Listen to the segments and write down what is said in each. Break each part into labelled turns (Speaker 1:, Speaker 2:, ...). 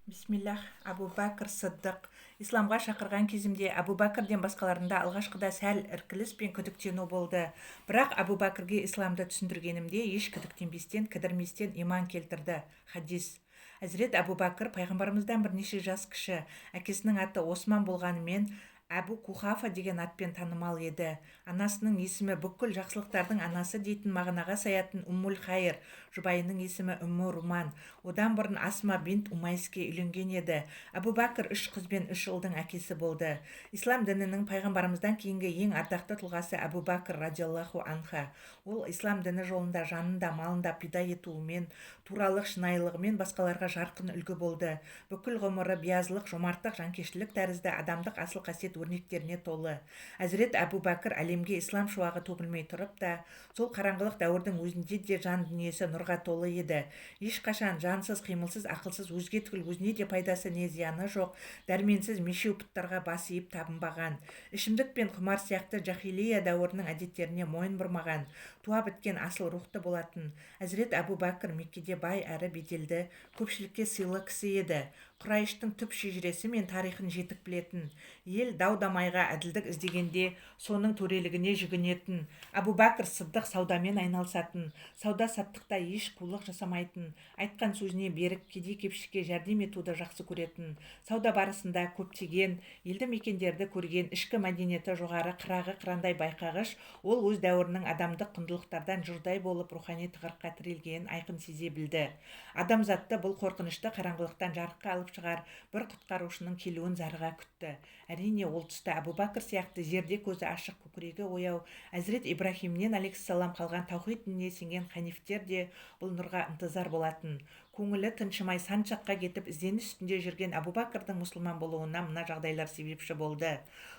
Speaker 1: Бисмиллах, Абу Бәкір Сыддық. Исламға шақырған кезімде Абу Бәкірден басқаларында алғашқыда сәл іркіліс пен күдіктену болды. Бірақ Абу Бәкірге исламды түсіндіргенімде еш күдіктенбестен, кідірместен иман келтірді. Хадис. Әзірет Абу Бәкір пайғамбарымыздан бірнеше жас кіші, әкесінің аты Осман болғанымен, Әбу Кухафа деген атпен танымал еді. Анасының есімі бүкіл жақсылықтардың анасы дейтін мағынаға саятын Уммул Хайр, жұбайының есімі Умму Руман. Одан бұрын Асма бинт Умайске үйленген еді. Абу Бәкір 3 қыз бен 3 ұлдың әкесі болды. Ислам дінінің пайғамбарымыздан кейінгі ең ардақты тұлғасы Абу Бәкір радиаллаху анха. Ол ислам діні жолында жанында, малында пида етуімен, туралық шынайылығымен басқаларға жарқын үлгі болды. Бүкіл ғұмыры биязылық, жомарттық, жанкештілік тәрізді адамдық асыл қасиет өрнектеріне толы. Әзірет Абу Бәкір әлемге ислам шуағы төгілмей тұрып та, сол қараңғылық дәуірдің өзінде де жан дүниесі нұрға толы еді. Ешқашан жансыз, қимылсыз, ақылсыз, өзге түгіл өзіне де пайдасы не зияны жоқ, дәрменсіз мешеу пұттарға бас иіп табынбаған, ішімдік пен құмар сияқты жахилия дәуірінің әдеттеріне мойын бұрмаған, туа біткен асыл рухты болатын. Әзірет Абу Бәкір Меккеде бай әрі беделді, көпшілікке сыйлы кісі еді. Құрайыштың түп шежіресі мен тарихын жетік білетін, ел дау-дамайға әділдік іздегенде соның төрелігіне жүгінетін. Абу Бәкір Сыддық саудамен айналысатын, сауда-саттықта еш қулық жасамайтын, айтқан сөзіне берік, кедей-кепшікке жәрдем етуді жақсы көретін. Сауда барысында көптеген елді мекендерді көрген, ішкі мәдениеті жоғары, қырағы қырандай байқағыш, ол өз дәуірінің адамдық құндылықтардан жұрдай болып рухани тығырыққа тірелгенін айқын сезе білді. Адамзатты бұл қорқынышты қараңғылықтан жарыққа алып шығар бір құтқарушының келуін зарыға күтті. Әрине, ол тұста Абу Бәкір сияқты жерде көзі ашық, көкірегі ояу, Әзірет Ибрахимнен алейхиссалам қалған таухид дініне сенген ханифтер де бұл нұрға ынтызар болатын. Көңілі тыншымай сан жаққа кетіп ізденіс үстінде жүрген Абу Бәкірдің мұсылман болуына мына жағдайлар себепші болды.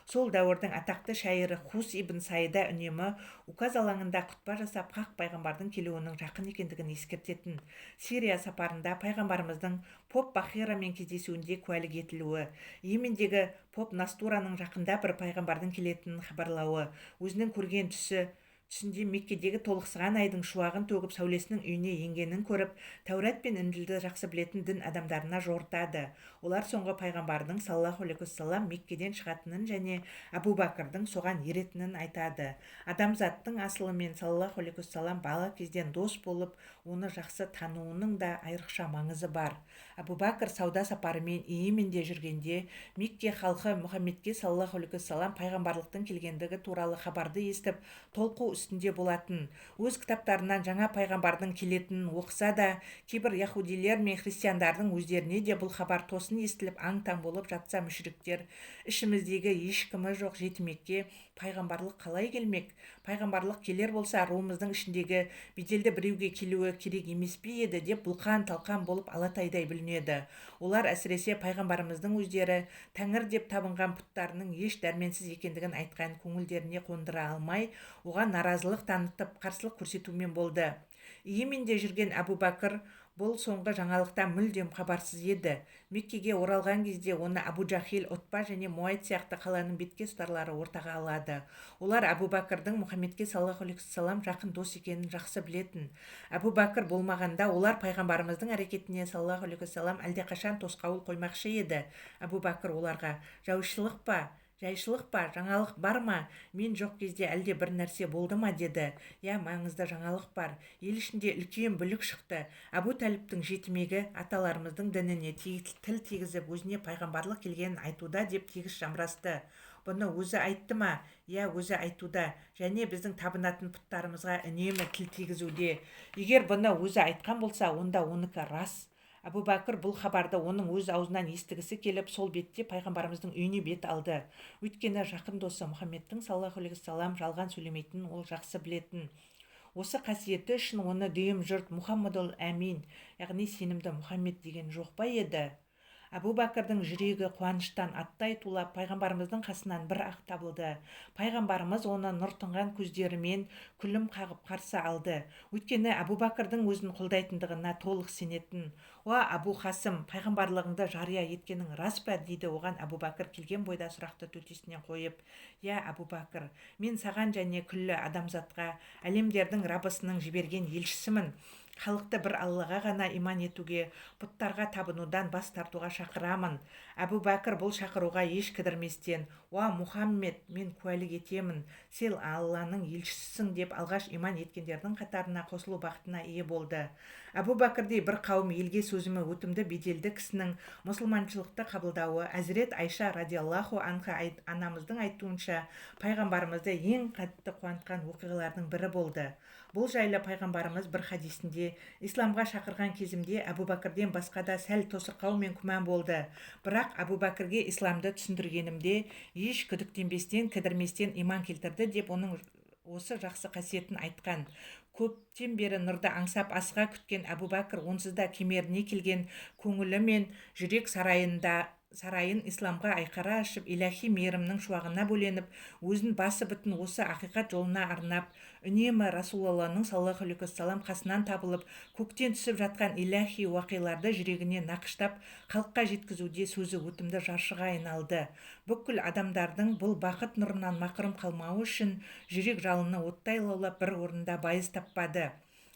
Speaker 1: Сол дәуірдің атақты шайыры Хус ибн Сайда үнемі Указ алаңында құтпа жасап, хақ пайғамбардың келуінің жақын екендігін ескертетін. Сирия сапарында пайғамбарымыздың поп Бахирамен кездесуінде куәлік етілуі, Йемендегі поп Настураның жақында бір пайғамбардың келетінін хабарлауы, өзінің көрген түсінде Меккедегі толықсыған айдың шуағын төгіп сәулесінің үйіне енгенін көріп, Тәурат пен Інжілді жақсы білетін дін адамдарына жортады. Олар соңғы пайғамбардың саллаллаху алейхи уассалам Меккеден шығатынын және Абу Бәкірдің соған еретінін айтады. Адамзаттың асылымен саллаллаху алейхи уассалам бала кезден дос болып, оны жақсы тануының да айрықша маңызы бар. Абу Бәкір сауда сапарымен Йеменде жүргенде Мекке халқы Мұхаммедке саллаллаху алейхи уассалам пайғамбарлықтың келгендігі туралы хабарды естіп, толқу үстінде болатын. Өз кітаптарынан жаңа пайғамбардың келетінін оқыса да, кейбір яһудилер мен христиандардың өздеріне де бұл хабар тосын естіліп аң-таң болып жатса, мүшриктер, ішіміздегі ешкімі жоқ жетімекке пайғамбарлық қалай келмек? Пайғамбарлық келер болса, руымыздың ішіндегі беделді біреуге келуі керек емес пе еді деп бұлқан-талқан болып алатайдай бүлінеді. Олар әсіресе пайғамбарымыздың өздері тәңір деп табынған пұттарының еш дәрменсіз екендігін айтқан, көңілдеріне қондыра алмай, оған наразылық танытып, қарсылық көрсетумен болды. Йеменде жүрген Абу Бәкір бұл соңғы жаңалықтан мүлдем хабарсыз еді. Меккеге оралған кезде оны Абу Джахил, Утба және Муайт сияқты қаланың бетке ұстарлары ортаға алады. Олар Абу Бәкірдің Мұхаммедке саллаллаху алейхи уассалам жақын дос екенін жақсы білетін. Абу Бәкір болмағанда олар пайғамбарымыздың әрекетіне саллаллаху алейхи уассалам әлдеқашан тосқауыл қоймақшы еді. Абу Бәкір оларға: жайшылық па, жаңалық бар ма? Мен жоқ кезде әлде бір нәрсе болды ма деді. Я, маңызды жаңалық бар. Ел ішінде үлкен бүлік шықты. Абу Тәліптің жетімегі аталарымыздың дініне тіл тигізіп, өзіне пайғамбарлық келгенін айтуда деп тегіс жамырасты. Бұны өзі айтты ма? Я, өзі айтуда, және біздің табынатын пұттарымызға үнемі тіл тигізуде. Егер бұны өзі айтқан болса, онда оныкі рас. Абу Бәкір бұл хабарды оның өз аузынан естігісі келіп, сол бетте пайғамбарымыздың үйіне бет алды. Өйткені жақын досы Мұхаммедтің саллаллаху алейхи уассалам жалған сөйлемейтінін ол жақсы білетін. Осы қасиеті үшін оны дүйім жұрт Мұхаммадул Әмин, яғни сенімді Мұхаммед деген жоқ па еді? Абу Бәкірдің жүрегі қуаныштан аттай тулап, пайғамбарымыздың қасынан бір ақ табылды. Пайғамбарымыз оны нұр тұнған көздерімен күлім қағып қарсы алды. Өйткені Абу Бәкірдің өзін қолдайтындығына толық сенетін. Уа Абу Хасым, пайғамбарлығыңды жария еткенің рас па? дейді оған Абу Бәкір келген бойда сұрақты төтесінен қойып. Я Абу Бәкір, мен саған және күллі адамзатқа әлемдердің Раббысының жіберген елшісімін. халықты бір аллаға ғана иман етуге, бұттарға табынудан бас тартуға шақырамын. Әбу Бәкір бұл шақыруға еш кідірместен: «Уа Мұхаммед, мен куәлік етемін, сен Алланың елшісісің» деп алғаш иман еткендердің қатарына қосылу бақытына ие болды. Әбу Бәкірдей бір қауым елге сөзімі өтімді беделді кісінің мұсылманшылықты қабылдауы Әзірет Айша радиаллаху анха анамыздың айтуынша пайғамбарымызды ең қатты қуантқан оқиғалардың бірі болды. Бұл жайлы пайғамбарымыз бір хадисінде: «Исламға шақырған кезімде Әбу Бәкірден басқа да сәл тосырқау мен күмән болды. Бірақ Әбу Бәкірге исламды түсіндіргенімде еш күдіктенбестен, кідірместен иман келтірді» деп оның осы жақсы қасиетін айтқан. Көптен бері нұрды аңсап асыға күткен Әбу Бәкір онсыз да кемеріне келген көңілі мен жүрек сарайын исламға айқара ашып, иләхи мейірімнің шуағына бөленіп, өзін басы бүтін осы ақиқат жолына арнап, үнемі Расулалланың саллаллаху алейхи уассалам қасынан табылып, көктен түсіп жатқан иләхи уақиғаларды жүрегіне нақыштап, халыққа жеткізуде сөзі өтімді жаршыға айналды. Бүкіл адамдардың бұл бақыт нұрынан мақұрым қалмауы үшін жүрек жалыны оттай лаулап бір орында байыз таппады.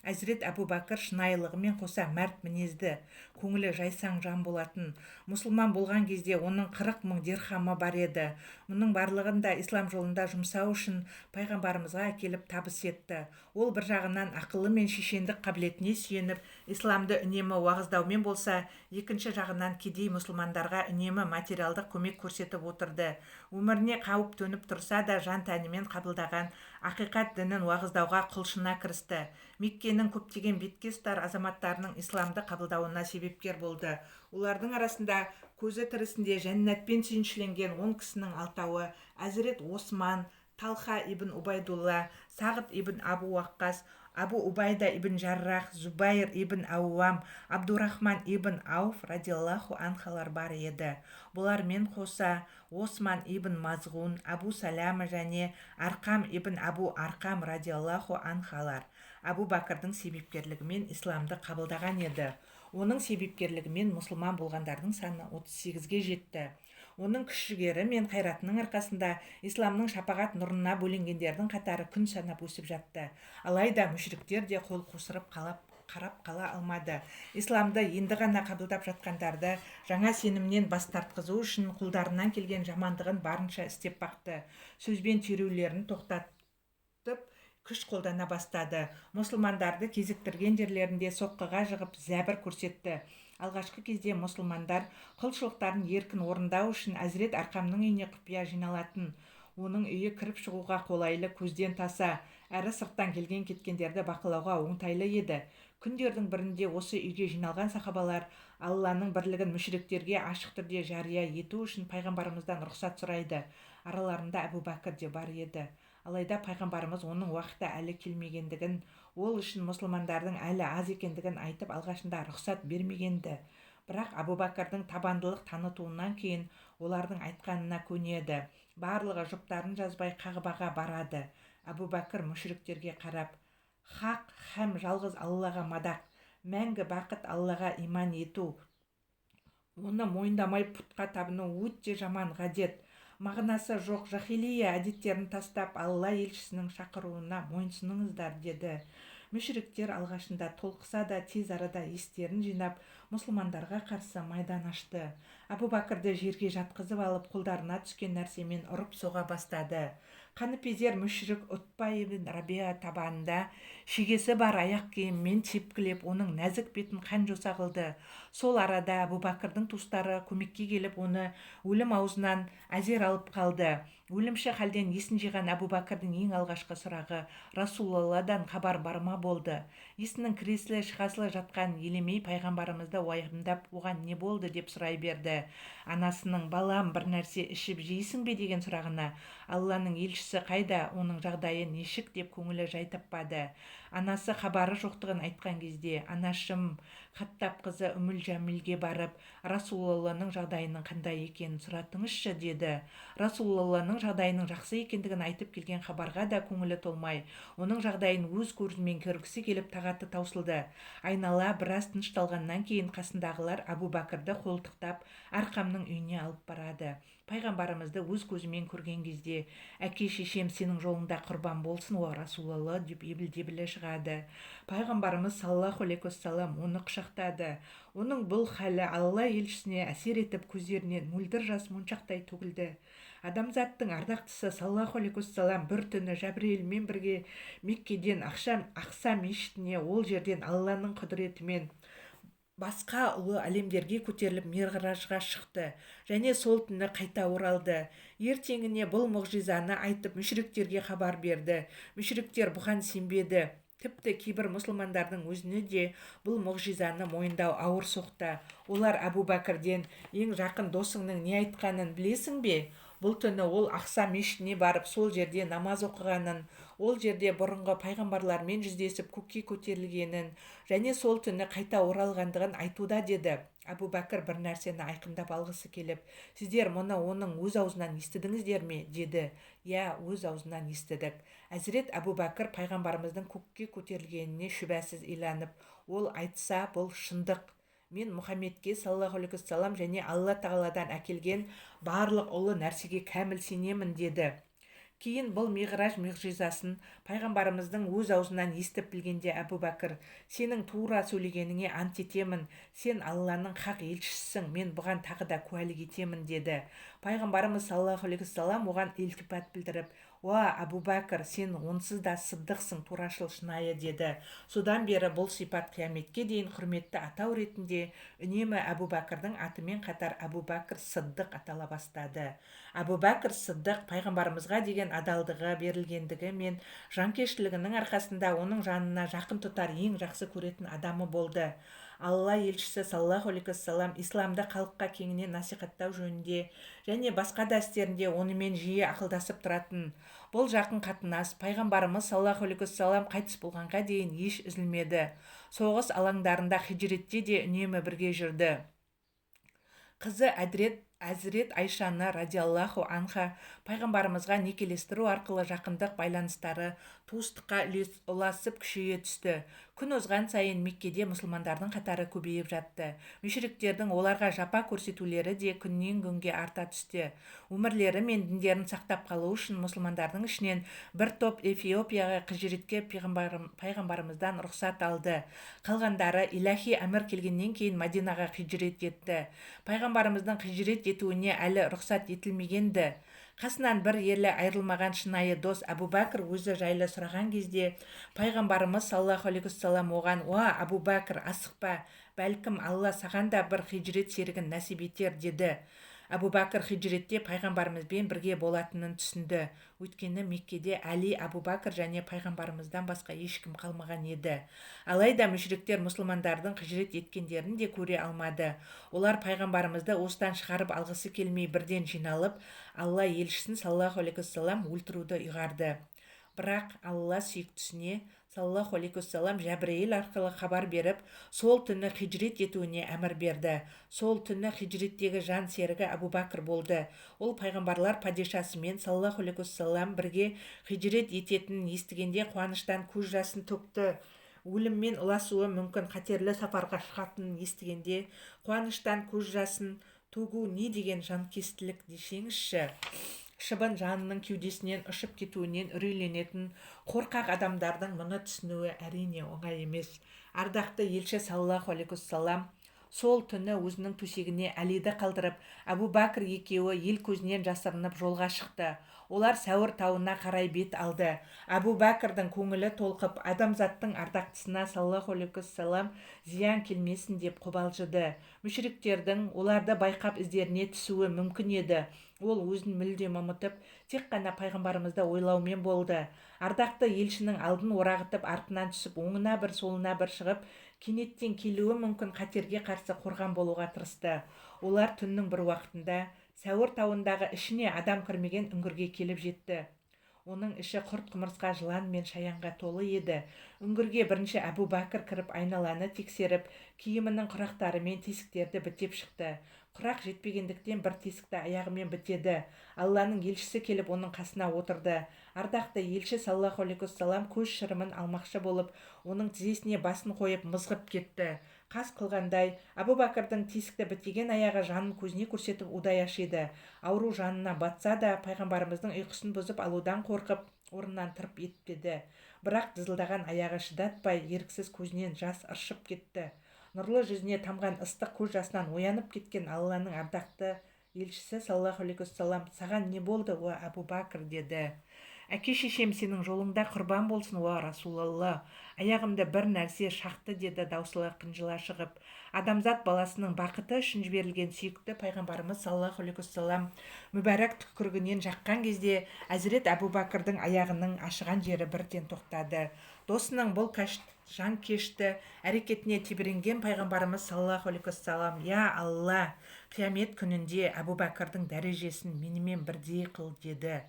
Speaker 1: Әзірет Әбу Бәкір шынайылығымен қоса мәрт мінезді, көңілі жайсаң жан болатын. Мұсылман болған кезде оның 40 000 дирхамы бар еді. Мұның барлығын да ислам жолында жұмсау үшін пайғамбарымызға әкеліп табыс етті. Ол бір жағынан ақылы мен шешендік қабілетіне сүйеніп, исламды үнемі уағыздаумен болса, екінші жағынан кедей мұсылмандарға үнемі материалдық көмек көрсетіп отырды. Өміріне қауіп төніп тұрса да жан тәнімен қабылдаған ақиқат дінін уағыздауға құлшына кірісті. Меккенің көптеген бетке ұстар азаматтарының исламды қабылдауына себепкер болды. Олардың арасында көзі тірісінде жәннатпен сүйіншіленген 10 кісінің алтауы: Әзірет Осман, Талха ибн Убайдулла, Сағыт ибн Абу Уаққас, Абу Убайда ибн Жаррах, Зубайр ибн Ауам, Абдурахман ибн Ауф радиаллаху анхалар бар еді. Бұлармен қоса Осман ибн Мазғун, Абу Салама және Арқам ибн Абу Арқам радиаллаху анхалар Әбу Бәкірдің себепкерлігімен исламды қабылдаған еді. Оның себепкерлігімен мұсылман болғандардың саны 38-ге жетті. Оның күш-жігері мен қайратының арқасында исламның шапағат нұрына бөленгендердің қатары күн санап өсіп жатты. Алайда мүшриктер де қол қусырып қарап қала алмады. Исламды енді ғана қабылдап жатқандарды жаңа сенімнен бас тартқызу үшін қолдарынан келген жамандығын барынша істеп бақты. Сөзбен түйреулерін тоқтатып, күш қолдана бастады. Мұсылмандарды кезіктірген жерлерінде соққыға жығып зәбір көрсетті. Алғашқы кезде мұсылмандар құлшылықтарын еркін орындау үшін Әзірет Арқамның үйіне құпия жиналатын. Оның үйі кіріп шығуға қолайлы, көзден таса, әрі сырттан келген кеткендерді бақылауға оңтайлы еді. Күндердің бірінде осы үйге жиналған сахабалар Алланың бірлігін мүшриктерге ашық түрде жария ету үшін пайғамбарымыздан рұқсат сұрайды. Араларында Әбу Бәкір де бар еді. Алайда пайғамбарымыз оның уақыты әлі келмегендігін, ол үшін мұсылмандардың әлі аз екендігін айтып алғашында рұқсат бермегенді. Бірақ Әбу Бәкірдің табандылық танытуынан кейін олардың айтқанына көнеді. Барлығы жұптарын жазбай Қағбаға барады. Әбу Бәкір мүшриктерге қарап: «Хақ һәм жалғыз Аллаға мадақ, мәңгі бақыт Аллаға иман ету. Оны мойындамай пұтқа табыну өте жаман ғадет. Мағынасы жоқ жахилия әдеттерін тастап Алла елшісінің шақыруына мойынсұныңыздар» деді. Мүшриктер алғашында толқыса да тез арада естерін жинап, мұсылмандарға қарсы майдан ашты. Әбу Бәкірді жерге жатқызып алып, қолдарына түскен нәрсемен ұрып соға бастады. Қаныпезер мүшрик Утба ибн Рабиа табанында шегесі бар аяқ киіммен тепкілеп, оның нәзік бетін қан-жоса қылды. Сол арада Әбу Бәкірдің туыстары көмекке келіп, оны өлім аузынан әзер алып қалды. Өлімші халден есін жиған Әбу Бәкірдің ең алғашқы сұрағы Расулалладан хабар бар ма болды. Есінің кіресілі шығасылы жатқан елемей пайғамбарымызды уайымдап, оған не болды деп сұрай берді. Анасының: «Балам, бір нәрсе ішіп жейсің бе?» деген сұрағына Алланың елшісі қайда, оның жағдайы нешік деп көңілі жай таппады. Анасы хабары жоқтығын айтқан кезде анашым Хаттаб қызы Үміл Жәмилге барып, Расулалланың жағдайының қандай екенін сұратыңызшы деді. Расулалланың жағдайының жақсы екендігін айтып келген хабарға да көңілі толмай, оның жағдайын өз көзімен көргісі келіп тағаты таусылды. Айнала біраз тынышталғаннан кейін кейін қасындағылар Абу Бәкірді қолтықтап арқамның үйіне алып барады. Пайғамбарымызды өз көзімен көрген кезде, әке шешем сенің жолыңда құрбан болсын о Расулалла деп ебіл-дебілі шығады. Пайғамбарымыз саллаллаху алейхи уассалам оны құшақтады. Оның бұл халі Алла елшісіне әсер етіп көздерінен мөлдір жас моншақтай төгілді. Адамзаттың ардақтысы саллаллаху алейхи уассалам бір түні Жәбірейілмен бірге Меккеден Ақса мешітіне, ол жерден Алланың құдіретімен басқа ұлы әлемдерге көтеріліп Миғражға шықты және сол түні қайта оралды. Ертеңіне бұл мұғжизаны айтып мүшриктерге хабар берді. Мүшриктер бұған сенбеді. Тіпті кейбір мұсылмандардың өзіне де бұл мұғжизаны мойындау ауыр соқты. Олар Абу Бәкірден ең жақын досыңның не айтқанын білесің бе? Бұл түні ол Ақса мешітіне барып сол жерде намаз оқығанын, ол жерде бұрынғы пайғамбарлармен жүздесіп көкке көтерілгенін және сол түні қайта оралғандығын айтуда деді. Абу Бәкір бір нәрсені айқындап алғысы келіп, сіздер мұны оның өз аузынан естідіңіздер ме? Деді. Я, өз аузынан естідік. Әзірет Абу Бәкір пайғамбарымыздың көкке көтерілгеніне шүбәсіз иланып, ол айтса бұл шындық. Мен Мұхаммедке саллаллаху алейхи уассалам және Алла тағаладан әкелген барлық ұлы нәрсеге кәміл сенемін деді. Кейін бұл Миғраж мұғжизасын пайғамбарымыздың өз аузынан естіп білгенде Абу Бәкір, сенің тура сөйлегеніңе ант етемін, сен Алланың хақ елшісісің, мен бұған тағы да куәлік етемін деді. Пайғамбарымыз саллаллаху алейхи уассалам оған илтипат білдіріп, уа Абу Бәкір, сен онсыз да сыдықсың, турашыл, шынайы деді. Содан бері бұл сипат қияметке дейін құрметті атау ретінде үнемі Абу Бәкірдің атымен қатар Абу Бәкір Сыддық атала бастады. Абу Бәкір Сыддық пайғамбарымызға деген адалдығы, берілгендігі мен жанкештілігінің арқасында оның жанына жақын тұтар ең жақсы көретін адамы болды. Алла елшісі саллаллаху алейхи уассалам исламды халыққа кеңінен насихаттау жөнінде және басқа да істерінде онымен жиі ақылдасып тұратын. Бұл жақын қатынас пайғамбарымыз саллаллаху алейхи уассалам қайтыс болғанға дейін еш үзілмеді. Соғыс алаңдарында хижретте де үнемі бірге жүрді. Қызы Әзірет Айшаны радиаллаху анха пайғамбарымызға некелестіру арқылы жақындық байланыстары туыстыққа ұласып күшейе түсті. Күн озған сайын Меккеде мұсылмандардың қатары көбейіп жатты. Мүшриктердің оларға жапа көрсетулері де күннен күнге арта түсті. Өмірлері мен діндерін сақтап қалу үшін мұсылмандардың ішінен бір топ Эфиопияға хижретке пайғамбарымыздан рұқсат алды. Қалғандары илахи әмір келгеннен кейін Мадинаға хижрет етті. Пайғамбарымыздың хижрет етуіне әлі рұқсат етілмегенді. Қасынан бір елі айырылмаған шынайы дос Абу Бәкір өзі жайлы сұраған кезде пайғамбарымыз саллаллаху алейхи уассалам оған, уа Абу Бәкір, асықпа, бәлкім Алла саған да бір хижрет серігін нәсіп етер деді. Абу Бәкір хижретте пайғамбарымызбен бірге болатынын түсінді. Өйткені Меккеде Әли, Абу Бәкір және пайғамбарымыздан басқа ешкім қалмаған еді. Алайда мүшриктер мұсылмандардың хижрет еткендерін де көре алмады. Олар пайғамбарымызды осыдан шығарып алғысы келмей бірден жиналып, Алла елшісін саллаллаху алейхи уассалам өлтіруді ұйғарды. Бірақ Алла сүйіктісіне саллаллаху алейхи уассалам Жәбірейіл арқылы хабар беріп, сол түні хижрет етуіне әмір берді. Сол түні хижреттегі жан серігі Абу Бәкір болды. Ол пайғамбарлар падишасымен саллаллаху алейхи уассалам бірге хижрет ететінін естігенде қуаныштан көз жасын төкті. Өліммен ұласуы мүмкін қатерлі сапарға шығатынын естігенде қуаныштан көз жасын төгу не деген жанкестілік десеңізші. Шыбын жанының кеудесінен ұшып кетуінен үрейленетін қорқақ адамдардың мұны түсінуі әрине оңай емес. Ардақты елші саллаллаху алейхи уассалам сол түні өзінің төсегіне Әлиді қалдырып, Абу Бәкір екеуі ел көзінен жасырынып жолға шықты. Олар Сәуір тауына қарай бет алды. Абу Бәкірдің көңілі толқып, адамзаттың ардақтысына саллаллаху алейхи уассалам зиян келмесін деп қобалжыды. Мүшриктердің оларды байқап іздеріне түсуі мүмкін еді. Ол өзін мүлдем ұмытып, тек қана пайғамбарымызды ойлаумен болды. Ардақты елшінің алдын орағытып, артынан түсіп, оңына бір, солына бір шығып, кенеттен келуі мүмкін қатерге қарсы қорған болуға тырысты. Олар түннің бір уақытында Сәуір тауындағы ішіне адам кірмеген үңгірге келіп жетті. Оның іші құрт құмырсқа, жылан мен шаянға толы еді. Үңгірге бірінші Абу Бәкір кіріп айналаны тексеріп, киімінің құрақтарымен тесіктерді бітеп шықты. Құрақ жетпегендіктен бір тесікті аяғымен бітеді. Алланың елшісі келіп оның қасына отырды. Ардақты елші саллаллаху алейхи уассалам көз шырымын алмақшы болып, оның тізесіне басын қойып мызғып кетті. қас қылғандай Әбу Бәкірдің тесікті бітеген аяғы жанын көзіне көрсетіп удай ашиды. Ауру жанына батса да пайғамбарымыздың ұйқысын бұзып алудан қорқып орнынан тұрып етпеді. Бірақ дызылдаған аяғы шыдатпай еріксіз көзінен жас ыршып кетті. Нұрлы жүзіне тамған ыстық көз жасынан оянып кеткен Алланың ардақты елшісі саллаллаху алейхи уассалам: "Саған не болды, о Әбу Бәкір?" деді. "Әке-шешем сенің жолыңда құрбан болсын, уа Расулалла. Аяғымды бір нәрсе шақты", деді даусылы қынжыла шығып. Адамзат баласының бақыты үшін жіберілген сүйікті пайғамбарымыз саллаллаху алейхи уассалам мүбәрәк түкірігінен жаққан кезде Әзірет Әбу Бәкірдің аяғының ашыған жері бірден тоқтады. Досының бұл жанкешті әрекетіне тебіренген пайғамбарымыз саллаллаху алейхи уассалам: "Я Алла, қиямет күнінде Әбу Бәкірдің дәрежесін менімен бірдей қыл", деді.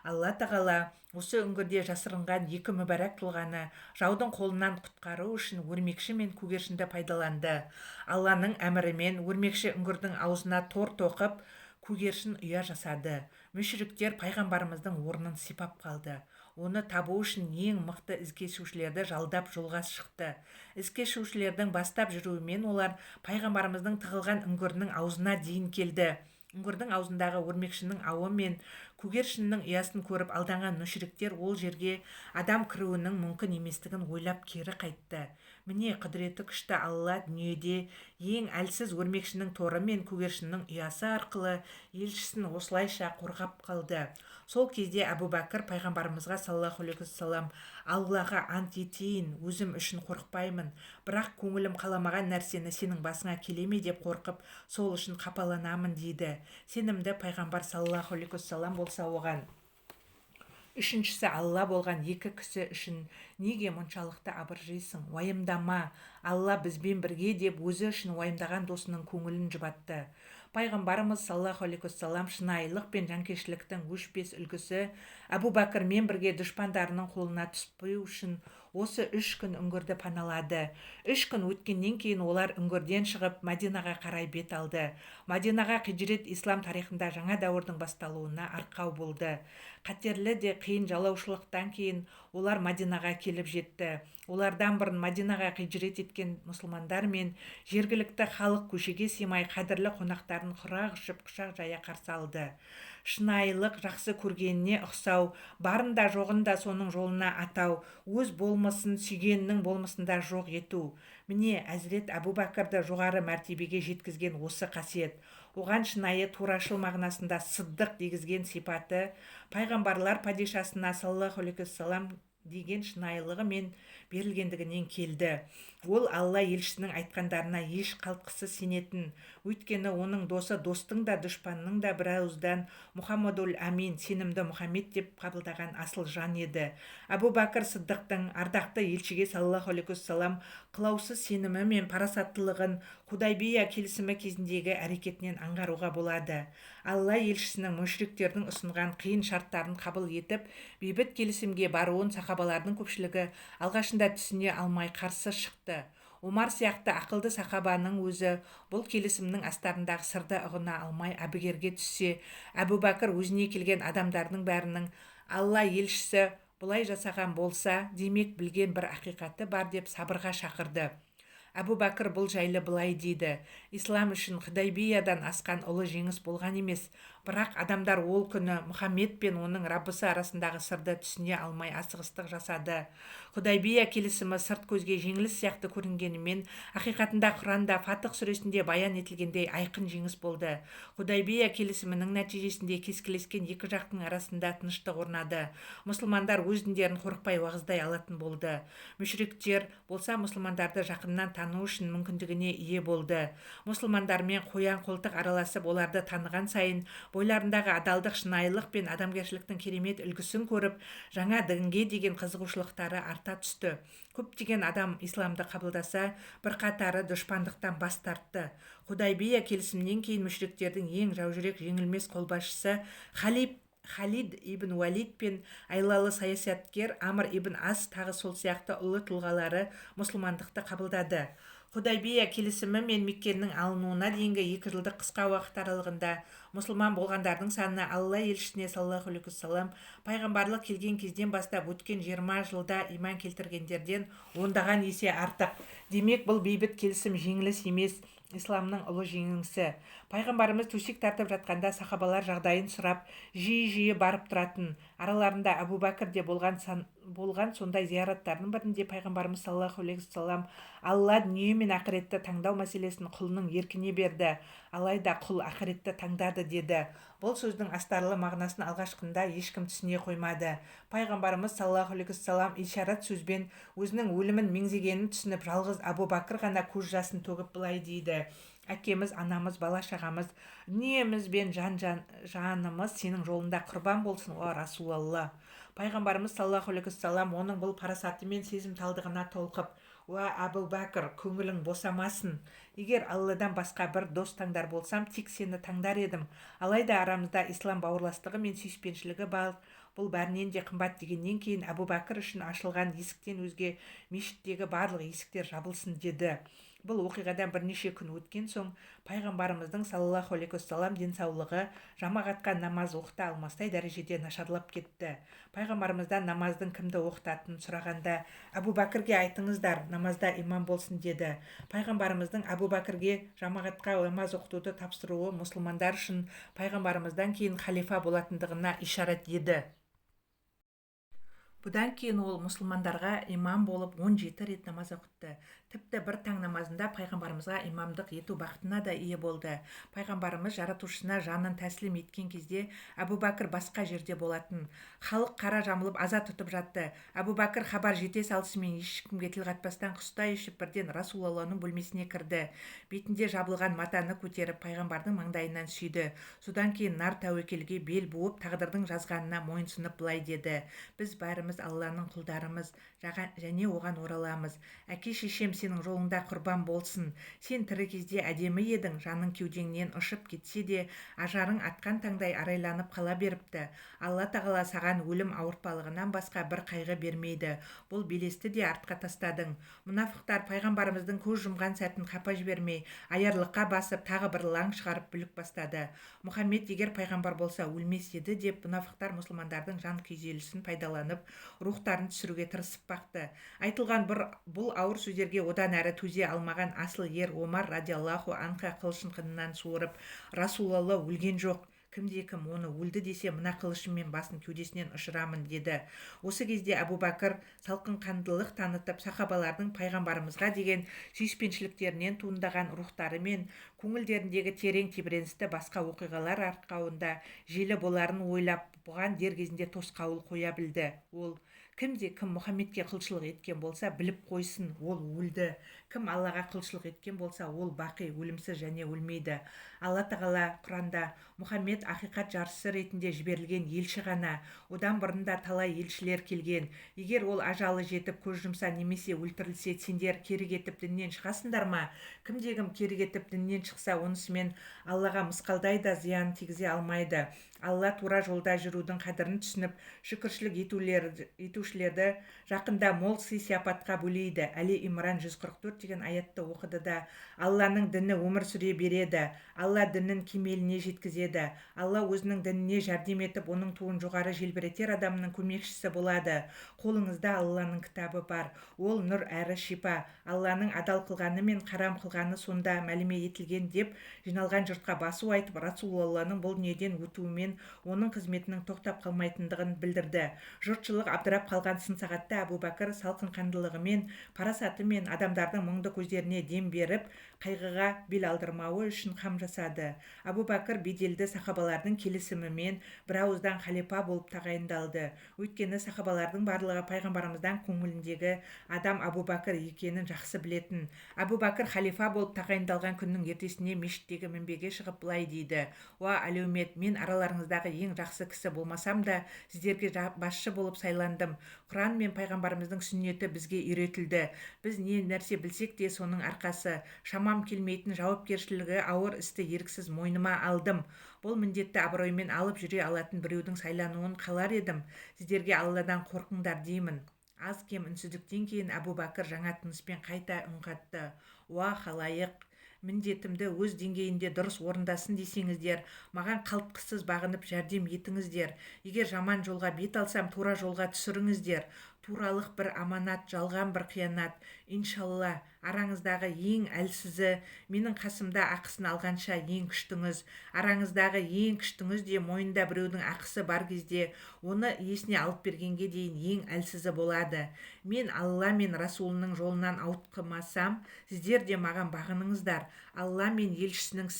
Speaker 1: Алла тағала осы үңгірде жасырынған екі мүбәрәк тұлғаны жаудың қолынан құтқару үшін өрмекші мен көгершінді пайдаланды. Алланың әмірімен өрмекші үңгірдің аузына тор тоқып, көгершін ұя жасады. Мүшриктер пайғамбарымыздың орнын сипап қалды. Оны табу үшін ең мықты ізкесушілерді жалдап жолға шықты. Ізкесушілердің бастап жүруімен олар пайғамбарымыздың тығылған үңгірінің аузына дейін келді. Үңгірдің аузындағы өрмекшінің ауы мен көгершіннің ұясын көріп алданған мүшриктер ол жерге адам кіруінің мүмкін еместігін ойлап кері қайтты. Міне құдіреті күшті Алла дүниеде ең әлсіз өрмекшінің торы мен көгершіннің ұясы арқылы елшісін осылайша қорғап қалды. Сол кезде Әбу Бәкір пайғамбарымызға саллаллаху алейхи уассалам: "Аллаға ант етейін, өзім үшін қорықпаймын, бірақ көңілім қаламаған нәрсені сенің басыңа келе ме деп қорқып, сол үшін қапаланамын", дейді. Сенімді пайғамбар саллаллаху алейхи уассалам болса оған: "Үшіншісі Алла болған екі кісі үшін неге мұншалықты абыржисың? Уайымдама, Алла бізбен бірге", деп өзі үшін уайымдаған досының көңілін жұбатты. Пайғамбарымыз саллаллаху алейхи уассалам шынайылық пен жанкештіліктің өшпес үлгісі Әбу Бәкірмен бірге дұшпандарының қолына түспеу үшін осы 3 күн үңгірді паналады. 3 күн өткеннен кейін олар үңгірден шығып Мәдинаға қарай бет алды. Мәдинаға хижрет ислам тарихында жаңа дәуірдің басталуына арқау болды. Қатерлі де қиын жалаушылықтан кейін олар Мәдинаға келіп жетті. Олардан бұрын Мәдинаға хижрет еткен мұсылмандар мен жергілікті халық көшеге сыймай қадірлі қонақтарын құрақ ұшып құшақ жая қарсы алды. Шынайылық жақсы көргеніне ұқсау, барында жоғында соның жолына атау, өз болмысын сүйгеннің болмысында жоқ ету. Міне Әзірет Әбу Бәкірді жоғары мәртебеге жеткізген осы қасиет. Оған шынайы турашыл мағынасында сыддық дегізген сипаты, пайғамбарлар падишасына саллаллаху алейхи уассалам деген шынайылығы мен берілгендігінен келді. Ол Алла елшісінің айтқандарына еш қалтқысыз сенетін, өйткені оның досы достың да дұшпанның да бірауыздан Мұхаммадул Амин, сенімді Мұхаммед деп қабылдаған асыл жан еді. Әбу Бәкір Сыддықтың ардақты елшіге саллаллаху алейхи уассалам қылаусыз сенімі мен парасаттылығын Худайбия келісімі кезіндегі әрекетінен аңғаруға болады. Алла елшісінің мүшриктердің ұсынған қиын шарттарын қабыл етіп, бейбіт келісімге баруын сахабалардың көпшілігі алғашында түсіне алмай қарсы шықты. Омар сияқты ақылды сахабаның өзі бұл келісімнің астарындағы сырды ұғына алмай әбігерге түссе, Әбу Бәкір өзіне келген адамдардың бәрінің Алла елшісі бұлай жасаған болса, демек білген бір ақиқаты бар деп сабырға шақырды. Әбу Бәкір бұл жайлы былай дейді: "Ислам үшін Худайбиядан асқан ұлы жеңіс болған емес, бірақ адамдар ол күні Мұхаммед пен оның Раббысы арасындағы сырды түсіне алмай асығыстық жасады. Худайбия келісімі сырт көзге жеңіліс сияқты көрінгенімен, ақиқатында Құранда Фатх сүресінде баян етілгендей айқын жеңіс болды. Худайбия келісімінің нәтижесінде кескілескен екі жақтың арасында тыныштық орнады. Мұсылмандар өз діндерін қорықпай уағыздай алатын болды. Мүшриктер болса мұсылмандарды жақыннан тану үшін мүмкіндігіне ие болды. Мұсылмандармен қоян-қолтық араласып, оларды таныған сайын бойларындағы адалдық, шынайылық пен адамгершіліктің керемет үлгісін көріп, жаңа дінге деген қызығушылықтары арта түсті. Көптеген адам исламды қабылдаса, бірқатары дұшпандықтан бас тартты. Худайбия келісімнен кейін мүшриктердің ең жаужүрек, жеңілмес қолбасшысы Халид ибн Уалид пен айлалы саясаткер Амр ибн Ас тағы сол сияқты ұлы тұлғалары мұсылмандықты қабылдады. Худайбия келісімі мен Меккенің алынуына дейінгі 2 жылдық қысқа уақыт аралығында мұсылман болғандардың саны Алла елшісіне саллаллаху алейхи уассалам пайғамбарлық келген кезден бастап өткен 20 жылда иман келтіргендерден ондаған есе артық. Демек, бұл бейбіт келісім жеңіліс емес, исламның ұлы жеңісі. Пайғамбарымыз төсек тартып жатқанда сахабалар жағдайын сұрап, жиі-жиі барып тұратын. Араларында Абу Бәкір де болған сондай зияраттардың бірінде пайғамбарымыз саллаллаху алейхи уассалам Алла дүние мен ақыретті таңдау мәселесін құлының еркіне берді, алайда құл ақыретті таңдады деді. Бұл сөздің астарлы мағынасын алғашқында ешкім түсіне қоймады. Пайғамбарымыз саллаллаху алейхи уассалам ишарат сөзбен өзінің өлімін меңзегенін түсініп, жалғыз Абу Бәкір ғана көз жасын төгіп былай дейді: әкеміз, анамыз, бала-шағамыз, дүниеміз бен жанымыз сенің жолында құрбан болсын, о Расулалла. Пайғамбарымыз саллаллаху алейхи уассалам оның бұл парасаты мен сезімталдығына толқып: уа Абу Бәкір, көңілің босамасын. Егер Алладан басқа бір дос таңдар болсам, тек сені таңдар едім. Алайда арамызда ислам бауырластығы мен сүйіспеншілігі бар. Бұл бәрінен де қымбат дегеннен кейін Абу Бәкір үшін ашылған есіктен өзге мешіттегі барлық есіктер жабылсын деді. Бұл оқиғадан бірнеше күн өткен соң пайғамбарымыздың саллаллаху алейхи уассалам денсаулығы жамағатқа намаз оқыта алмастай дәрежеде нашарлап кетті. Пайғамбарымыздан намаздың кімді оқытатынын сұрағанда: Абу Бәкірге айтыңыздар, намазда имам болсын деді. Пайғамбарымыздың Абу Бәкірге жамағатқа намаз оқытуды тапсыруы мұсылмандар үшін пайғамбарымыздан кейін халифа болатындығына ишарат еді. Бұдан кейін ол мұсылмандарға имам болып 17 рет намаз оқытты. Тіпті бір таң намазында пайғамбарымызға имамдық ету бақытына да ие болды. Пайғамбарымыз жаратушысына жанын тәслім еткен кезде Абу Бәкір басқа жерде болатын. Халық қара жамылып аза тұтып жатты. Абу Бәкір хабар жете салысымен ешкімге тіл қатпастан құстай ішіп бірден Расулалланың бөлмесіне кірді. Бетінде жабылған матаны көтеріп пайғамбардың маңдайынан сүйді. Содан кейін нар тәуекелге бел буып тағдырдың жазғанына мойынсұнып былай деді: біз бәріміз Алланың құлдарымыз және оған ораламыз. Әке-шешем сенің жолыңда құрбан болсын. Сен тірі кезде әдемі едің, жаның кеудеңнен ұшып кетсе де, ажарың атқан таңдай арайланып қала беріпті. Алла тағала саған өлім ауыртпалығынан басқа бір қайғы бермейді. Бұл белесті де артқа тастадың. Мұнафықтар пайғамбарымыздың көз жұмған сәтін қапа жібермей, аярлыққа басып, тағы бір лаң шығарып бүлік бастады. Мұхаммед егер пайғамбар болса өлмес еді деп, мұнафықтар мұсылмандардың жан күйзелісін пайдаланып, рухтарын түсіруге тырысып бақты. Айтылған бұл ауыр сөздерге одан әрі төзе алмаған асыл ер Омар радиаллаху анха қылышын қынынан суырып: Расулалла өлген жоқ, кімде-кім оны өлді десе, мына қылышыммен басын кеудесінен ұшырамын деді. Осы кезде Абу Бәкір салқынқандылық танытып, сахабалардың пайғамбарымызға деген сүйіспеншіліктерінен туындаған рухтары мен көңілдеріндегі терең тебіреністі басқа оқиғалар арқауында желі боларын ойлап, бұған дер кезінде тосқауыл қоя білді. Ол: кімде-кім Мұхаммедке құлшылық еткен болса, біліп қойсын, ол өлді. Кім Аллаға құлшылық еткен болса, ол бақи, өлімсіз және өлмейді. Алла тағала Құранда: Мұхаммед ақиқат жаршысы ретінде жіберілген елші ғана. Одан бұрында талай елшілер келген. Егер ол ажалы жетіп көз жұмса немесе өлтірілсе, сендер кері кетіп діннен шығасыңдар ма? Кімде-кім кері кетіп діннен шықса, онысымен Аллаға мысқалдай да зиян тигізе алмайды. Алла тура жолда жүрудің қадірін түсініп, шүкіршілік етушілерді жақында мол сый-сияпатқа бөлейді. Әли Имран 144 деген аятты оқыды да: Алланың діні өмір сүре береді. Алла дінін кемеліне жеткізеді. Алла өзінің дініне жәрдем етіп, оның туын жоғары желбіретер адамның көмекшісі болады. Қолыңызда Алланың кітабы бар. Ол нұр әрі шипа. Алланың адал қылғаны мен харам қылғаны сонда мәліме етілген деп, жиналған жұртқа басу айтып, Расулалланың бұл дүниеден өтуімен оның қызметінің тоқтап қалмайтындығын білдірді. Жұртшылық абдырап қалған сын сағатта Абу Бәкір салқынқандылығымен, парасатымен адамдардың мұңды көздеріне дем беріп, қайғыға бел алдырмауы үшін қам жасады. Абу Бәкір беделді сахабалардың келісімімен бірауыздан халифа болып тағайындалды. Өйткені сахабалардың барлығы пайғамбарымыздан көңіліндегі адам Абу Бәкір екенін жақсы білетін. Абу Бәкір халифа болып тағайындалған күннің ертесіне мешіттегі мінбеге шығып былай дейді: уа әлеумет, мен араларыңыздағы ең жақсы кісі болмасам да, сіздерге басшы болып сайландым. Құран мен пайғамбарымыздың сүннеті бізге үйретілді. Біз не нәрсе білсек те соның арқасы. Шамам келмейтін жауапкершілігі ауыр істі еріксіз мойныма алдым. Бұл міндетті абыроймен алып жүре алатын біреудің сайлануын қалар едім. Сіздерге Алладан қорқыңдар деймін. Аз кем үнсіздіктен кейін Абу Бәкір жаңа тыныспен қайта үн қатты: уа халайық, міндетімді өз деңгейінде дұрыс орындасын десеңіздер, маған қалтқысыз бағынып жәрдем етіңіздер. Егер жаман жолға бет алсам, тура жолға түсіріңіздер. Туралық бір аманат, жалған бір қиянат. Иншалла, араңыздағы ең әлсізі, менің қасымда ақысын алғанша ең күштіңіз. Араңыздағы ең күштіңіз де мойнында біреудің ақысы бар кезде, оны иесіне алып бергенге дейін ең әлсізі болады. Мен Алла мен Расулының жолынан ауытқымасам, сіздер де маған бағыныңыздар. Алла мен елшісінің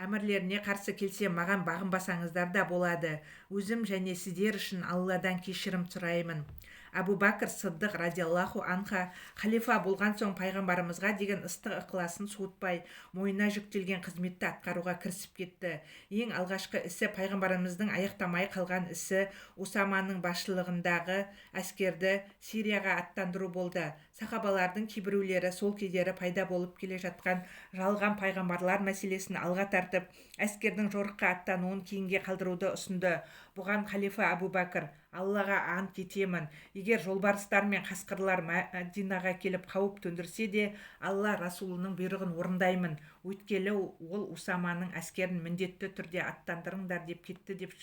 Speaker 1: әмірлеріне қарсы келсе, маған бағынбасаңыздар да болады. Өзім және сіздер үшін Алладан кешірім сұраймын. Абу Бәкір Сыддық радиаллаху анха халифа болған соң пайғамбарымызға деген ыстық ықыласын суытпай, мойнына жүктелген қызметті атқаруға кірісіп кетті. Ең алғашқы ісі, пайғамбарымыздың аяқтамай қалған ісі, Усаманың басшылығындағы әскерді Сирияға аттандыру болды. Сахабалардың кейбіреулері сол кездері пайда болып келе жатқан жалған пайғамбарлар мәселесін алға тартып, әскердің жорыққа аттануын кейінге қалдыруды ұсынды. Бұған халифа Абу Бәкір: Аллаға ант етемін, егер жолбарыстар мен қасқырлар Мәдинаға келіп қауіп төндірсе де, Алла Расулының бұйрығын орындаймын. Өйткені ол Усаманың әскерін міндетті түрде аттандырыңдар деп кетті деп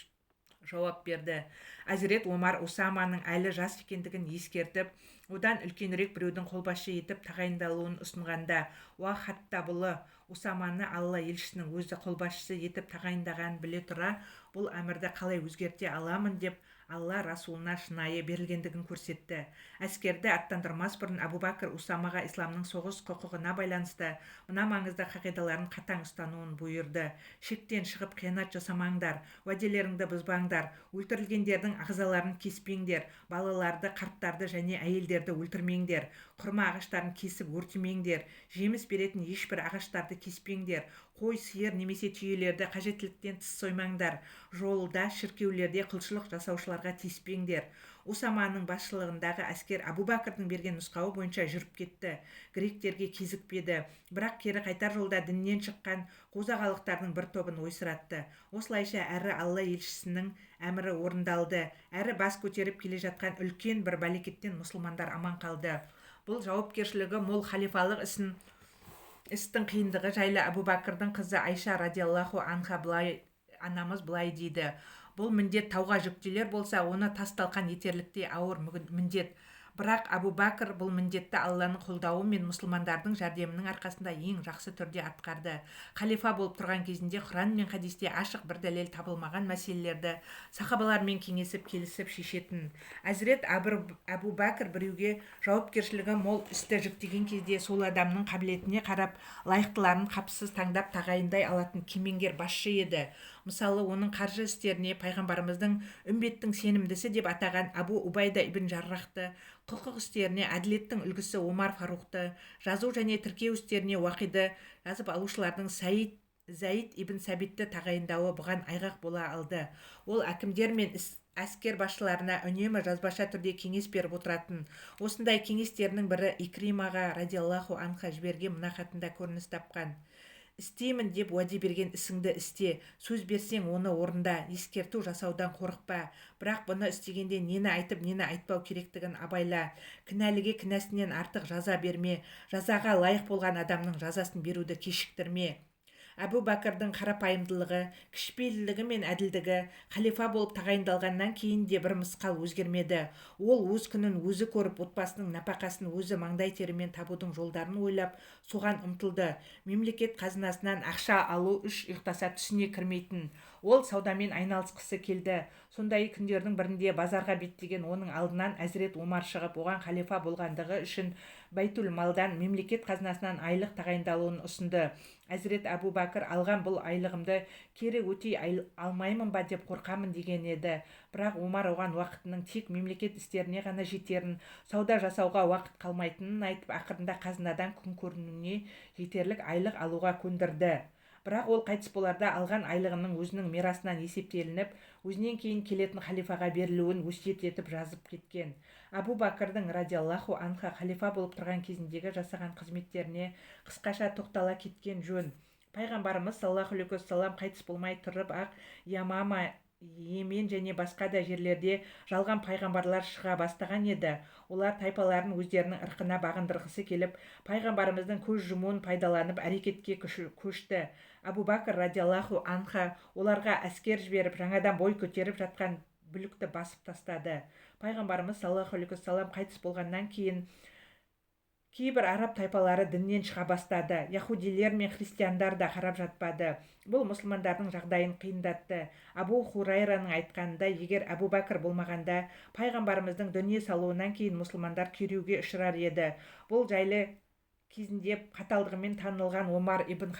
Speaker 1: жауап берді. Әзірет Омар Усаманың әлі жас екендігін ескертіп, одан үлкенірек біреудің қолбасшы етіп тағайындалуын ұсынғанда, уа хаттабылы, Усаманы Алла елшісінің өзі қолбасшысы етіп тағайындағанын біле тұра, бұл әмірді қалай өзгерте аламын деп Алла Расулына шынайы берілгендігін көрсетті. Әскерді аттандырмас бұрын Абу Бәкір Усамаға исламның соғыс құқығына байланысты мына маңызды қағидаларын қатаң ұстануын бұйырды. Шектен шығып қиянат жасамаңдар, уәделеріңді бұзбаңдар, өлтірілгендердің ағзаларын кеспеңдер, балаларды, қарттарды және әйелдерді өлтірмеңдер, құрма ағаштарын кесіп өртемеңдер, жеміс беретін ешбір ағаштарды кеспеңдер, қой, сиыр немесе түйелерді қажеттіліктен тыс соймаңдар, жолда, шіркеулерде құлшылық жасаушыларға тиіспеңдер. Усаманың басшылығындағы әскер Абу Бәкірдің берген нұсқауы бойынша жүріп кетті. Гректерге кезікпеді, бірақ кері қайтар жолда діннен шыққан қозағалықтардың бір тобын ойсыратты. Осылайша әрі Алла елшісінің әмірі орындалды, әрі бас көтеріп келе жатқан үлкен бір бәлекеттен мұсылмандар аман қалды. Бұл жауапкершілігі мол халифалық істің қиындығы жайлы Абу Бәкірдің қызы Айша радиаллаху анха анамыз былай дейді: бұл міндет тауға жүктелер болса, оны тас-талқан етерліктей ауыр міндет. Бірақ Абу Бәкір бұл міндетті Алланың қолдауы мен мұсылмандардың жәрдемінің арқасында ең жақсы түрде атқарды. Халифа болып тұрған кезінде Құран мен хадисте ашық бір дәлел табылмаған мәселелерді сахабалармен кеңесіп келісіп шешетін. Әзірет Абу Бәкір біреуге жауапкершілігі мол істі жүктеген кезде сол адамның қабілетіне қарап лайықтыларын қапысыз таңдап тағайындай алатын кемеңгер басшы еді. Мысалы, оның қаржы істеріне пайғамбарымыздың үмбеттің сенімдісі деп атаған Абу Убайда ибн Жаррахты, құқық істеріне әділеттің үлгісі Омар Фаруқты, жазу және тіркеу істеріне Уақиды, жазып алушылардың Заид ибн Сәбитті тағайындауы бұған айғақ бола алды. Ол әкімдер мен әскер басшыларына үнемі жазбаша түрде кеңес беріп отыратын. Осындай кеңестерінің бірі Икримаға радиаллаху анха жіберген мына хатында көрініс тапқан: істеймін деп уәде берген ісіңді істе, сөз берсең оны орында, ескерту жасаудан қорықпа. Бірақ бұны істегенде нені айтып, нені айтпау керектігін абайла. Кінәліге кінәсінен артық жаза берме, жазаға лайық болған адамның жазасын беруді кешіктірме. Әбу Бәкірдің қарапайымдылығы, кішіпейілдігі мен әділдігі халифа болып тағайындалғаннан кейін де бір мысқал өзгермеді. Ол өз күнін өзі көріп, отбасының нәпақасын өзі маңдай терімен табудың жолдарын ойлап, соған ұмтылды. Мемлекет қазынасынан ақша алу үш ұйықтаса түсіне кірмейтін. Ол саудамен айналысқысы келді. Сондай күндердің бірінде базарға беттеген оның алдынан Әзірет Омар шығып, оған халифа болғандығы үшін Байтул малдан, мемлекет қазынасынан айлық тағайындалуын ұсынды. Әзірет Абу Бәкір: алған бұл айлығымды кері өтей алмаймын ба деп қорқамын деген еді. Бірақ Омар оған уақытының тек мемлекет істеріне ғана жетерін, сауда жасауға уақыт қалмайтынын айтып, ақырында қазынадан күн көрінуіне жетерлік айлық алуға көндірді. Бірақ ол қайтыс боларда алған айлығының өзінің мирасынан есептелініп, өзінен кейін келетін халифаға берілуін өсиет етіп жазып кеткен. Абу Бәкірдің радиаллаху анха халифа болып тұрған кезіндегі жасаған қызметтеріне қысқаша тоқтала кеткен жөн. Пайғамбарымыз саллаллаху алейхи уассалам қайтыс болмай тұрып ақ Ямама Йемен және басқа да жерлерде жалған пайғамбарлар шыға бастаған еді. Олар тайпаларын өздерінің ырқына бағындырғысы келіп, пайғамбарымыздың көз жұмуын пайдаланып әрекетке көшті. Абу Бәкір радиаллаху анха оларға әскер жіберіп, жаңадан бой көтеріп жатқан бүлікті басып тастады. Пайғамбарымыз саллаллаху алейхи уассалам қайтыс болғаннан кейін кейбір араб тайпалары діннен шыға бастады. Яхудилер мен христиандар да қарап жатпады. Бұл мұсылмандардың жағдайын қиындатты. Абу Хурайраның айтқанында, егер Абу Бәкір болмағанда, пайғамбарымыздың дүние салуынан кейін мұсылмандар күйреуге ұшырар еді. Бұл жайлы кезінде қаталдығымен танылған Омар ибн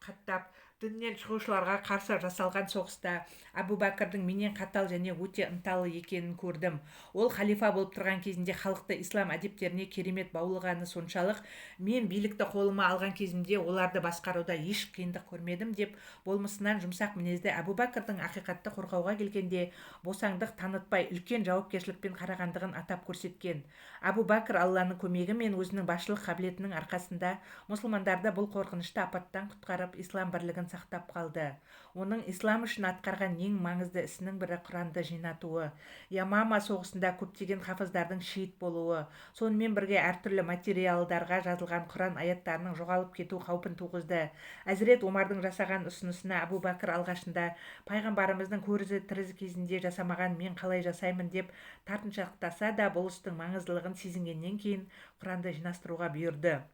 Speaker 1: Хаттаб діннен шығушыларға қарсы жасалған соғыста Абу Бәкірдің менен қатал және өте ынталы екенін көрдім. Ол халифа болып тұрған кезінде халықты ислам әдептеріне керемет баулығаны соншалық, мен билікті қолыма алған кезімде оларды басқаруда еш қиындық көрмедім деп, болмысынан жұмсақ мінезді Абу Бәкірдің ақиқатты қорғауға келгенде босаңдық танытпай үлкен жауапкершілікпен қарағандығын атап көрсеткен. Абу Бәкір Алланың көмегі мен өзінің басшылық қабілетінің арқасында мұсылмандарды бұл қорқынышты апаттан құтқарып, ислам бірлігін сақтап қалды. Оның ислам үшін атқарған ең маңызды ісінің бірі Құранды жинатуы. Ямама соғысында көптеген хафыздардың шейіт болуы, сонымен бірге әртүрлі материалдарға жазылған Құран аяттарының жоғалып кету қаупін туғызды. Әзірет Омардың жасаған ұсынысына Абу Бәкір алғашында пайғамбарымыздың көрізі тірі кезінде жасамаған, мен қалай жасаймын деп тартыншақтаса да, бұл істің маңыздылығын сезінгеннен кейін Құранды жинастыруға бұйырды.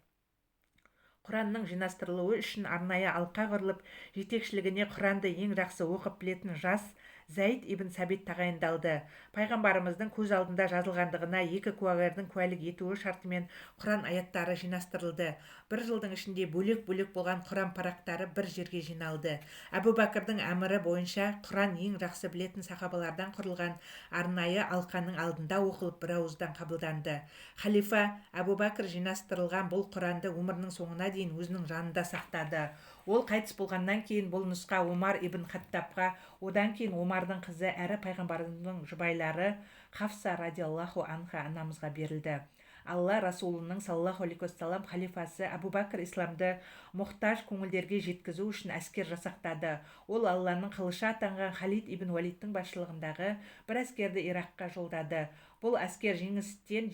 Speaker 1: Құранның жинастырылуы үшін арнайы алқа құрылып, жетекшілігіне Құранды ең жақсы оқып білетін жас Зәйд ибн Сәбит тағайындалды. Пайғамбарымыздың көз алдында жазылғандығына екі куәгердің куәлік етуі шартымен Құран аяттары жинастырылды. Бір жылдың ішінде бөлек-бөлек болған Құран парақтары бір жерге жиналды. Әбу Бәкірдің әмірі бойынша Құран ең жақсы білетін сахабалардан құрылған арнайы алқаның алдында оқылып бір ауыздан қабылданды. Халифа Әбу Бәкір жинастырылған бұл Құранды өмірінің соңына дейін өзінің жанында сақтады. Ол қайтыс болғаннан кейін бұл нұсқа Омар ибн Хаттабқа, одан кейін Омардың қызы әрі пайғамбарымыздың жұбайлары Хафса радиаллаху анха анамызға берілді. Алла Расулының саллаллаху алейхи уассалам халифасы Әбу Бәкір исламды мұқтаж көңілдерге жеткізу үшін әскер жасақтады. Ол Алланың қылышы атанған Халид ибн Валидтің басшылығындағы бір әскерді Иракқа жолдады. Бұл әскер жеңістен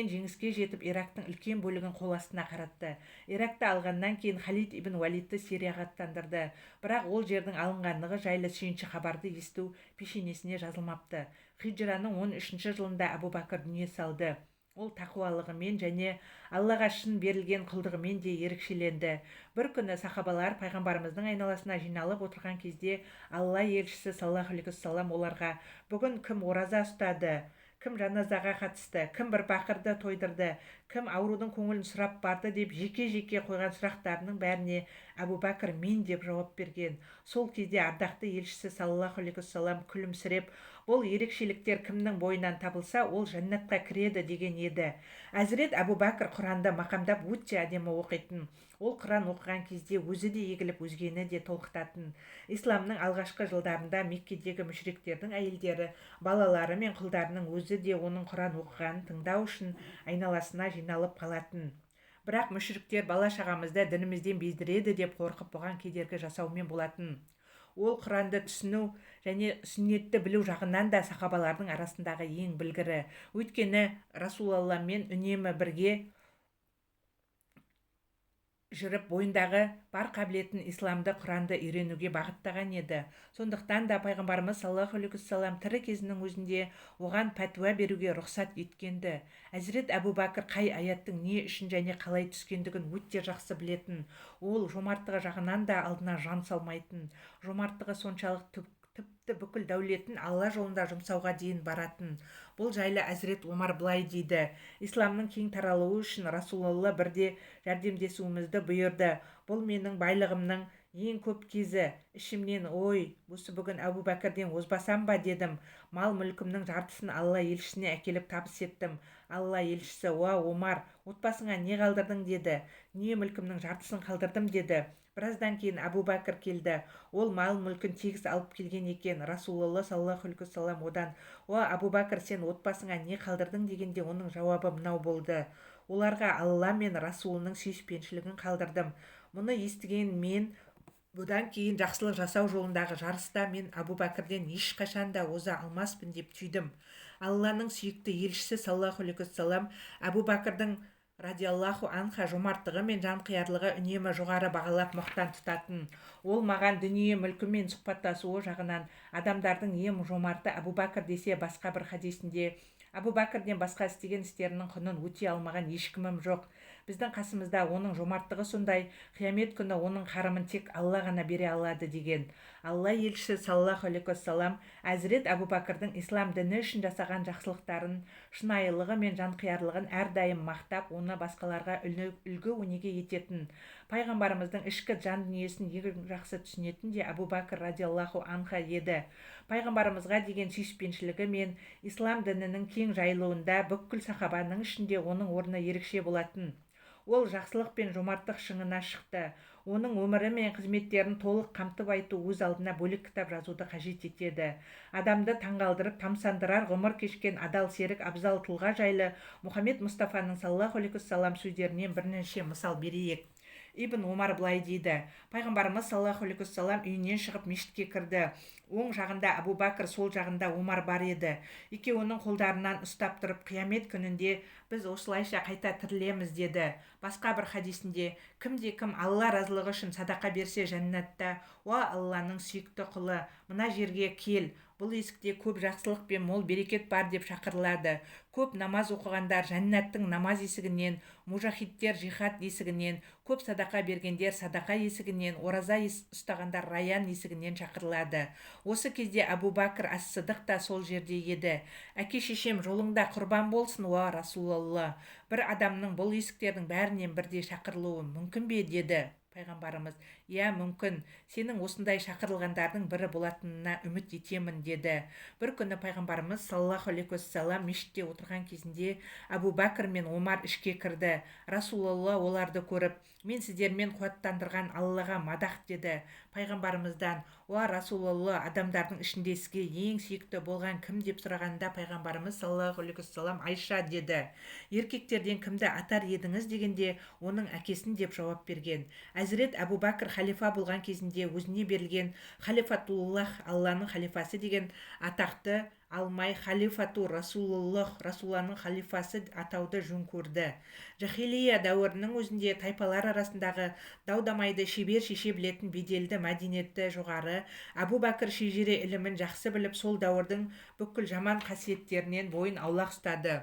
Speaker 1: жеңіске жетіп, Ирактың үлкен бөлігін қол астына қаратты. Иракты алғаннан кейін Халид ибн Валидті Сирияға аттандырды. Бірақ ол жердің алынғандығы жайлы сүйінші хабарды есту пешенесіне жазылмапты. Хиджраның 13-ші жылында Әбу Бәкір дүние салды. Ол тақуалығымен және Аллаға шын берілген құлдығымен де ерекшеленді. Бір күні сахабалар пайғамбарымыздың айналасына жиналып отырған кезде Алла елшісі саллаллаху алейхи уассалам оларға: бүгін кім ораза ұстады, кім жаназаға қатысты, кім бір бақырды тойдырды, кім аурудың көңілін сұрап барды деп жеке-жеке қойған сұрақтарының бәріне Әбу Бәкір мен деп жауап берген. Сол кезде ардақты елшісі саллаллаху алейхи уассалам күлімсіреп, бұл ерекшеліктер кімнің бойынан табылса, ол жәннатқа кіреді деген еді. Әзірет Әбу Бәкір Құранды мақамдап өте әдемі оқитын. Ол Құран оқыған кезде өзі де егіліп, өзгені де толқытатын. Исламның алғашқы жылдарында Меккедегі мүшриктердің әйелдері, балалары мен құлдарының өзі де оның Құран оқығанын тыңдау үшін айналасына жиналып қалатын. Бірақ мүшриктер бала-шағамызды дінімізден бездіреді деп қорқып, бұған кедергі жасаумен болатын. Ол Құранды түсіну және сүннетті білу жағынан да сахабалардың арасындағы ең білгірі. Өйткені Расулалламен үнемі бірге жүріп, бойындағы бар қабілетін исламды, Құранды үйренуге бағыттаған еді. Сондықтан да пайғамбарымыз саллаллаху алейхи уассалам тірі кезінің өзінде оған пәтуа беруге рұқсат еткенді. Әзірет Әбу Бәкір қай аяттың не үшін және қалай түскендігін өте жақсы білетін. Ол жомарттығы жағынан да алдына жан салмайтын. Жомарттығы соншалық тіпті бүкіл дәулетін Алла жолында жұмсауға дейін баратын. Бұл жайлы Әзірет Омар былай дейді: исламның кең таралуы үшін Расулалла бірде жәрдемдесуімізді бұйырды. Бұл менің байлығымның ең көп кезі. Ішімнен: ой, осы бүгін Әбу Бәкірден озбасам ба дедім. Мал мүлкімнің жартысын Алла елшісіне әкеліп табыс еттім. Алла елшісі: уа Омар, отбасыңа не қалдырдың деді. Не мүлкімнің жартысын қалдырдым деді. Біраздан кейін Әбу Бәкір келді. Ол мал мүлкін тегіс алып келген екен. Расулалла саллаллаху алейхи уассалам одан: уа Әбу Бәкір, сен отбасыңа не қалдырдың дегенде оның жауабы мынау болды: оларға Алла мен Расулының сүйіспеншілігін қалдырдым. Мұны естіген мен Бұдан кейін жақсылық жасау жолындағы жарыста мен Абу Бәкірден ешқашан да оза алмаспын деп түйдім. Алланың сүйікті елшісі саллаллаху алейхи уассалам Абу Бәкірдің радиаллаху анха жомарттығы мен жанқиярлығы үнемі жоғары бағалап мақтан тұтатын. Ол маған дүние мүлкімен сұхбаттасуы жағынан адамдардың ең жомарты Абу Бәкір десе, басқа бір хадисінде Абу Бәкірден басқа істеген істерінің құнын өтей алмаған ешкімім жоқ. Біздің қасымызда оның жомарттығы сондай, қиямет күні оның қарымын тек Алла ғана бере алады деген. Алла елшісі саллаллаху алейхи уассалам әзірет Абу Бәкірдің ислам діні үшін жасаған жақсылықтарын, шынайылығы мен жанқиярлығын әрдайым мақтап, оны басқаларға үлгі өнеге ететін. Пайғамбарымыздың ішкі жан дүниесін ең жақсы түсінетін де Абу Бәкір радиаллаху анха еді. Пайғамбарымызға деген сүйіспеншілігі мен ислам дінінің кең жайылуында бүкіл сахабаның ішінде оның орны ерекше болатын. Ол жақсылық пен жомарттық шыңына шықты. Оның өмірі мен қызметтерін толық қамтып айту өз алдына бөлек кітап жазуды қажет етеді. Адамды таңғалдырып, тамсандырар ғұмыр кешкен адал серік абзал тұлға жайлы Мұхаммед Мұстафаның саллаллаху алейхи уассалам сөздерінен бірнеше мысал берейік. Ибн Умар былай дейді: пайғамбарымыз саллаллаху алейхи уассалам үйінен шығып мешітке кірді. Оң жағында Абу Бәкір, сол жағында Умар бар еді. Екеуінің қолдарынан ұстап тұрып, қиямет күнінде біз осылайша қайта тірілеміз деді. Басқа бір хадисінде: кімде-кім Алла разылығы үшін садақа берсе жәннатта, уа Алланың сүйікті құлы, мына жерге кел, бұл есікте көп жақсылық пен мол берекет бар деп шақырылады. Көп намаз оқығандар жәннаттың намаз есігінен, мужахидтер жихад есігінен, көп садақа бергендер садақа есігінен, ораза ұстағандар раян есігінен шақырылады. Осы кезде Абу Бәкір ас-Сыдық та сол жерде еді. Әке-шешем жолыңда құрбан болсын, уа Расулалла. Бір адамның бұл есіктердің бәрінен бірдей шақырылуы мүмкін бе деді. Пайғамбарымыз: иә, мүмкін, сенің осындай шақырылғандардың бірі болатынына үміт етемін деді. Бір күні пайғамбарымыз саллаллаху алейхи уассалам мешітте отырған кезінде Абу Бәкір мен Омар ішке кірді. Расулалла оларды көріп: мен сіздермен қуаттандырған Аллаға мадақ деді. Пайғамбарымыздан: уа Расулалла, адамдардың ішінде сізге ең сүйікті болған кім деп сұрағанда пайғамбарымыз саллаллаху алейхи уассалам: Айша деді. Еркектерден кімді атар едіңіз дегенде оның әкесін деп жауап берген. Әзірет Абу Бәкір халифа болған кезінде өзіне берілген халифатуллах, Алланың халифасы деген атақты алмай халифату Расулуллах, Расуланың халифасы атауды жөн көрді. Жахилия дәуірінің өзінде тайпалар арасындағы дау-дамайды шебер шеше білетін беделді мәдениетті жоғары Абу Бәкір шежіре ілімін жақсы біліп, сол дәуірдің бүкіл жаман қасиеттерінен бойын аулақ ұстады.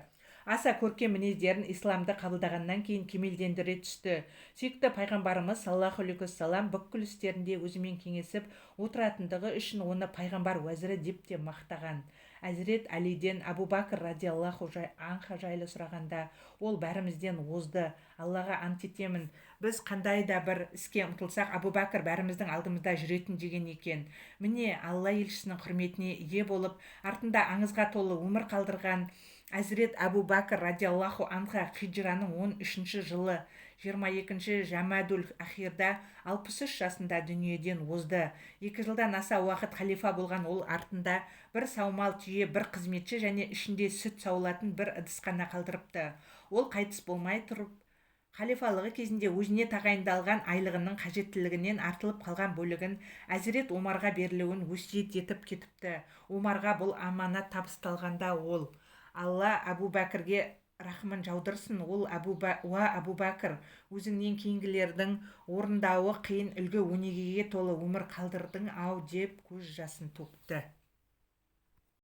Speaker 1: Аса көркем мінездерін исламды қабылдағаннан кейін кемелдендіре түсті. Сүйікті пайғамбарымыз саллаллаху алейхи уассалам бүкіл істерінде өзімен кеңесіп отыратындығы үшін оны пайғамбар уәзірі деп те мақтаған. Әзірет Алиден Абу Бәкір радиаллаху анха жайлы сұрағанда, ол бәрімізден озды. Аллаға ант етемін, біз қандай да бір іске ұмтылсақ, Абу Бәкір бәріміздің алдымызда жүретін деген екен. Міне, Алла елшісінің құрметіне ие болып, артында аңызға толы өмір қалдырған Әзірет Абу Бәкір радиаллаху анха хиджраның 13-ші жылы 22-ші Жамадул ахирда 63 жасында дүниеден озды. 2 жылдан аса уақыт халифа болған ол артында бір саумал түйе, бір қызметші және ішінде сүт саулатын бір ыдыс қана қалдырыпты. Ол қайтыс болмай тұрып, халифалығы кезінде өзіне тағайындалған айлығының қажеттілігінен артылып қалған бөлігін Әзірет Омарға берілуін өсиет етіп кетіпті. Омарға бұл аманат табысталғанда ол: Алла Абу Бәкірге рахмын жаудырсын, ол Абу Бәкір, өзіңнен кейінгілердің орындауы қиын үлгі өнегеге толы өмір қалдырдың ау деп көз жасын төкті.